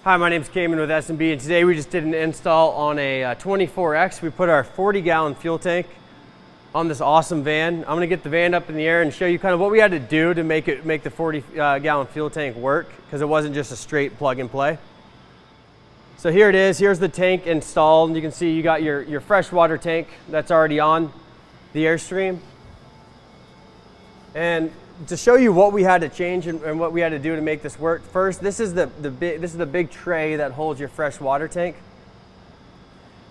Hi, my name's Cayman with S&B, and today we just did an install on a 24X. We put our 40-gallon fuel tank on this awesome van. I'm gonna get the van up in the air and show you kind of what we had to do to make the 40-gallon fuel tank work, because it wasn't just a straight plug and play. So here it is. Here's the tank installed. And you can see you got your freshwater tank that's already on the Airstream. And to show you what we had to change and what we had to do to make this work, first, this is the big tray that holds your fresh water tank.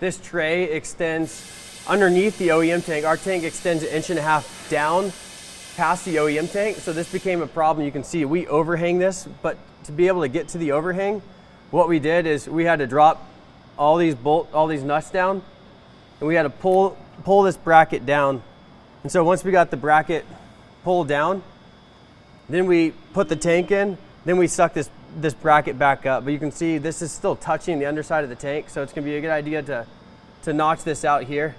This tray extends underneath the OEM tank. Our tank extends 1.5 inches down past the OEM tank, so this became a problem. You can see we overhang this, but to be able to get to the overhang, what we did is we had to drop all these nuts down, and we had to pull this bracket down. And so once we got the bracket pulled down, then we put the tank in, then we suck this bracket back up. But you can see this is still touching the underside of the tank, so it's gonna be a good idea to notch this out here,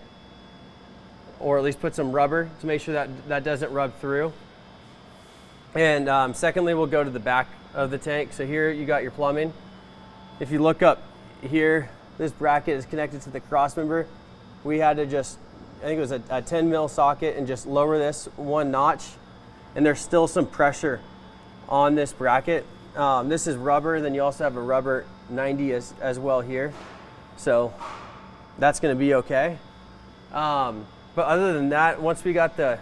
or at least put some rubber to make sure that doesn't rub through. And secondly, we'll go to the back of the tank. So here you got your plumbing. If you look up here, this bracket is connected to the cross member. We had to just, I think it was a 10 mil socket, and just lower this one notch. And there's still some pressure on this bracket. This is rubber, then you also have a rubber 90 as well here. So that's gonna be okay. But other than that, once we got the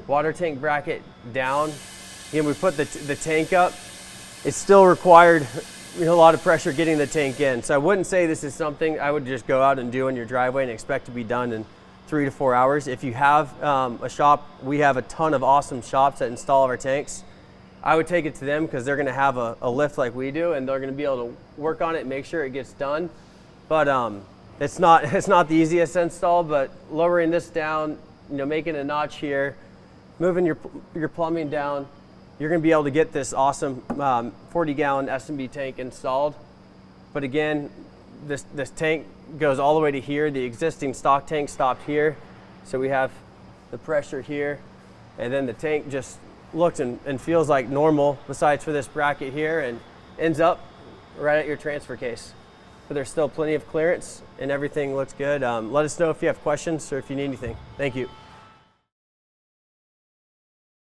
water tank bracket down, and we put the tank up, it still required a lot of pressure getting the tank in. So I wouldn't say this is something I would just go out and do in your driveway and expect to be done in 3 to 4 hours. If you have a shop, we have a ton of awesome shops that install our tanks. I would take it to them because they're gonna have a lift like we do, and they're gonna be able to work on it and make sure it gets done. But it's not the easiest install, but lowering this down, making a notch here, moving your plumbing down, you're gonna be able to get this awesome 40-gallon S&B tank installed. But again, this tank goes all the way to here. The existing stock tank stopped here. So we have the pressure here, and then the tank just looks and feels like normal, besides for this bracket here, and ends up right at your transfer case. But there's still plenty of clearance and everything looks good. Let us know if you have questions or if you need anything. Thank you.